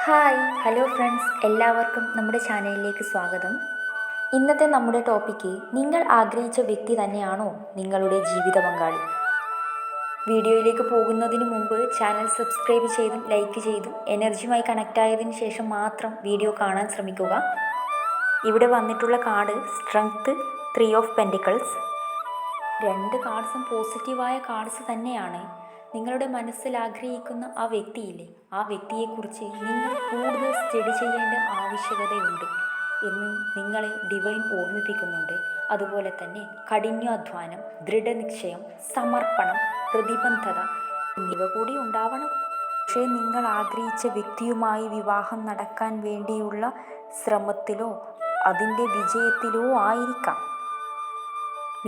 Hello friends, എല്ലാവർക്കും നമ്മുടെ ചാനലിലേക്ക് സ്വാഗതം. ഇന്നത്തെ നമ്മുടെ ടോപ്പിക്ക്, നിങ്ങൾ ആഗ്രഹിച്ച വ്യക്തി തന്നെയാണോ നിങ്ങളുടെ ജീവിത പങ്കാളി? വീഡിയോയിലേക്ക് പോകുന്നതിന് മുമ്പ് ചാനൽ സബ്സ്ക്രൈബ് ചെയ്തും ലൈക്ക് ചെയ്തും എനർജിയുമായി കണക്റ്റ് ആയതിനു ശേഷം മാത്രം വീഡിയോ കാണാൻ ശ്രമിക്കുക. ഇവിടെ വന്നിട്ടുള്ള കാർഡ് സ്ട്രെങ്ത്, 3 ഓഫ് പെൻറ്റിക്കിൾസ്. രണ്ട് കാർഡ്സും പോസിറ്റീവായ കാർഡ്സ് തന്നെയാണ്. നിങ്ങളുടെ മനസ്സിൽ ആഗ്രഹിക്കുന്ന ആ വ്യക്തിയില്ലേ, ആ വ്യക്തിയെക്കുറിച്ച് നിങ്ങൾ കൂടുതൽ സ്റ്റഡി ചെയ്യേണ്ട ആവശ്യകതയുണ്ട് എന്ന് നിങ്ങളെ ഡിവൈൻ ഓർമ്മിപ്പിക്കുന്നുണ്ട്. അതുപോലെ തന്നെ കഠിനാധ്വാനം, ദൃഢനിശ്ചയം, സമർപ്പണം, പ്രതിബദ്ധത എന്നിവ കൂടി ഉണ്ടാവണം. പക്ഷേ നിങ്ങൾ ആഗ്രഹിച്ച വ്യക്തിയുമായി വിവാഹം നടക്കാൻ വേണ്ടിയുള്ള ശ്രമത്തിലോ അതിൻ്റെ വിജയത്തിലോ ആയിരിക്കാം.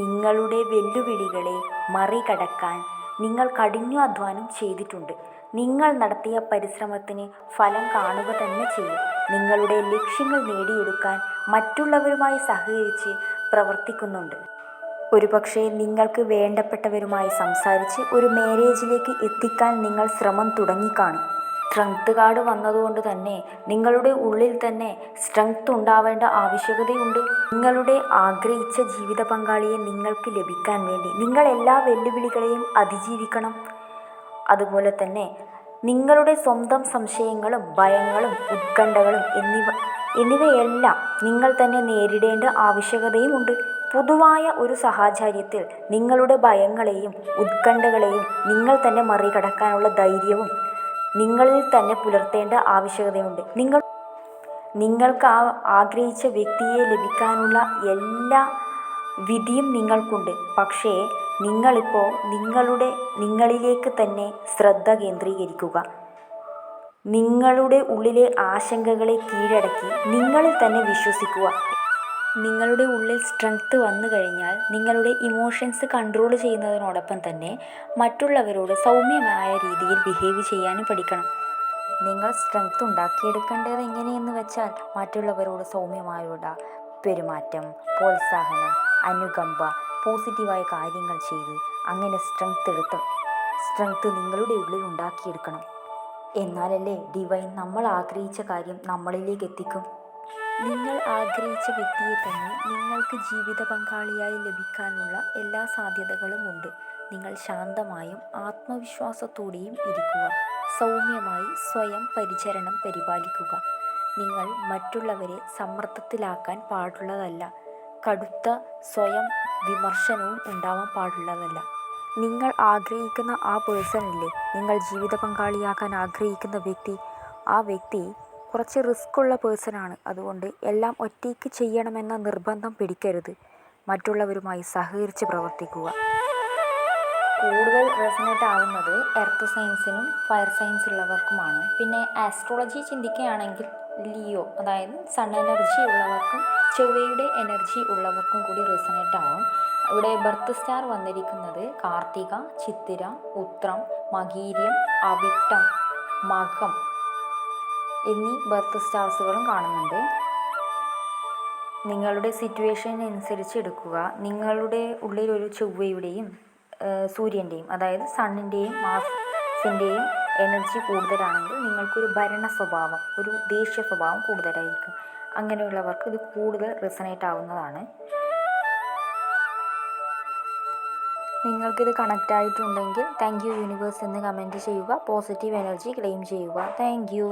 നിങ്ങളുടെ വെല്ലുവിളികളെ മറികടക്കാൻ നിങ്ങൾ കഠിനാധ്വാനം ചെയ്തിട്ടുണ്ട്. നിങ്ങൾ നടത്തിയ പരിശ്രമത്തിന് ഫലം കാണുക തന്നെ ചെയ്യും. നിങ്ങളുടെ ലക്ഷ്യങ്ങൾ നേടിയെടുക്കാൻ മറ്റുള്ളവരുമായി സഹകരിച്ച് പ്രവർത്തിക്കുന്നുണ്ട്. ഒരുപക്ഷെ നിങ്ങൾക്ക് വേണ്ടപ്പെട്ടവരുമായി സംസാരിച്ച് ഒരു മാരേജിലേക്ക് എത്തിക്കാൻ നിങ്ങൾ ശ്രമം തുടങ്ങിക്കാണും. സ്ട്രെങ്ത് കാർഡ് വന്നതുകൊണ്ട് തന്നെ നിങ്ങളുടെ ഉള്ളിൽ തന്നെ സ്ട്രെങ്ത് ഉണ്ടാവേണ്ട ആവശ്യകതയുണ്ട്. നിങ്ങളുടെ ആഗ്രഹിച്ച ജീവിത പങ്കാളിയെ നിങ്ങൾക്ക് ലഭിക്കാൻ വേണ്ടി നിങ്ങൾ എല്ലാ വെല്ലുവിളികളെയും അതിജീവിക്കണം. അതുപോലെ തന്നെ നിങ്ങളുടെ സ്വന്തം സംശയങ്ങളും ഭയങ്ങളും ഉത്കണ്ഠകളും എന്നിവയെല്ലാം നിങ്ങൾ തന്നെ നേരിടേണ്ട ആവശ്യകതയുമുണ്ട്. പൊതുവായ ഒരു സാഹചര്യത്തിൽ നിങ്ങളുടെ ഭയങ്ങളെയും ഉത്കണ്ഠകളെയും നിങ്ങൾ തന്നെ മറികടക്കാനുള്ള ധൈര്യവും നിങ്ങളിൽ തന്നെ പുലർത്തേണ്ട ആവശ്യകതയുണ്ട്. നിങ്ങൾക്ക് ആഗ്രഹിച്ച വ്യക്തിയെ ലഭിക്കാനുള്ള എല്ലാ വിധിയും നിങ്ങൾക്കുണ്ട്. പക്ഷേ നിങ്ങളിപ്പോൾ നിങ്ങളിലേക്ക് തന്നെ ശ്രദ്ധ കേന്ദ്രീകരിക്കുക. നിങ്ങളുടെ ഉള്ളിലെ ആശങ്കകളെ കീഴടക്കി നിങ്ങളിൽ തന്നെ വിശ്വസിക്കുക. നിങ്ങളുടെ ഉള്ളിൽ സ്ട്രെങ്ത് വന്നു കഴിഞ്ഞാൽ നിങ്ങളുടെ ഇമോഷൻസ് കൺട്രോൾ ചെയ്യുന്നതിനോടൊപ്പം തന്നെ മറ്റുള്ളവരോട് സൗമ്യമായ രീതിയിൽ ബിഹേവ് ചെയ്യാനും പഠിക്കണം. നിങ്ങൾ സ്ട്രെങ്ത് ഉണ്ടാക്കിയെടുക്കേണ്ടത് എങ്ങനെയെന്ന് വെച്ചാൽ മറ്റുള്ളവരോട് സൗമ്യമായുള്ള പെരുമാറ്റം, പ്രോത്സാഹനം, അനുകമ്പ, പോസിറ്റീവായ കാര്യങ്ങൾ ചെയ്ത് അങ്ങനെ സ്ട്രെങ്ത് നിങ്ങളുടെ ഉള്ളിൽ ഉണ്ടാക്കിയെടുക്കണം. എന്നാലല്ലേ ഡിവൈൻ നമ്മൾ ആഗ്രഹിച്ച കാര്യം നമ്മളിലേക്ക് എത്തിക്കും. നിങ്ങൾ ആഗ്രഹിച്ച വ്യക്തിയെ തന്നെ നിങ്ങൾക്ക് ജീവിത പങ്കാളിയായി ലഭിക്കാനുള്ള എല്ലാ സാധ്യതകളും ഉണ്ട്. നിങ്ങൾ ശാന്തമായും ആത്മവിശ്വാസത്തോടെയും ഇരിക്കുക. സൗമ്യമായി സ്വയം പരിപാലിക്കുക. നിങ്ങൾ മറ്റുള്ളവരെ സമ്മർദ്ദത്തിലാക്കാൻ പാടുള്ളതല്ല. കടുത്ത സ്വയം വിമർശനവും ഉണ്ടാവാൻ പാടുള്ളതല്ല. നിങ്ങൾ ആഗ്രഹിക്കുന്ന ആ പേഴ്സണില്ലേ, നിങ്ങൾ ജീവിത പങ്കാളിയാക്കാൻ ആഗ്രഹിക്കുന്ന വ്യക്തി, ആ വ്യക്തി കുറച്ച് റിസ്ക്കുള്ള പേഴ്സണാണ്. അതുകൊണ്ട് എല്ലാം ഒറ്റയ്ക്ക് ചെയ്യണമെന്ന നിർബന്ധം പിടിക്കരുത്. മറ്റുള്ളവരുമായി സഹകരിച്ച് പ്രവർത്തിക്കുക. കൂടുതൽ റെസനേറ്റ് ആവുന്നത് എർത്ത് സയൻസിനും ഫയർ സയൻസ് ഉള്ളവർക്കുമാണ്. പിന്നെ ആസ്ട്രോളജി ചിന്തിക്കുകയാണെങ്കിൽ ലിയോ, അതായത് സൺ എനർജി ഉള്ളവർക്കും ചൊവ്വയുടെ എനർജി ഉള്ളവർക്കും കൂടി റെസനേറ്റ് ആവും. ഇവിടെ ബർത്ത് സ്റ്റാർ വന്നിരിക്കുന്നത് കാർത്തിക, ചിത്തിര, ഉത്രം, മകീര്യം, അവിട്ടം, മകം എന്നീ ബർത്ത് സ്റ്റാർസുകളും കാണുന്നുണ്ട്. നിങ്ങളുടെ സിറ്റുവേഷൻ അനുസരിച്ച് എടുക്കുക. നിങ്ങളുടെ ഉള്ളിലൊരു ചൊവ്വയുടെയും സൂര്യൻ്റെയും, അതായത് സണ്ണിൻ്റെയും മാർസിൻ്റെയും എനർജി കൂടുതലാണെങ്കിൽ നിങ്ങൾക്കൊരു ഭരണ സ്വഭാവം, ഒരു ദേഷ്യ സ്വഭാവം കൂടുതലായിരിക്കും. അങ്ങനെയുള്ളവർക്ക് ഇത് കൂടുതൽ റെസനേറ്റ് ആവുന്നതാണ്. നിങ്ങൾക്കിത് കണക്റ്റ് ആയിട്ടുണ്ടെങ്കിൽ താങ്ക് യു യൂണിവേഴ്സ് എന്ന് കമൻറ്റ് ചെയ്യുക. പോസിറ്റീവ് എനർജി ക്ലെയിം ചെയ്യുക. Thank you.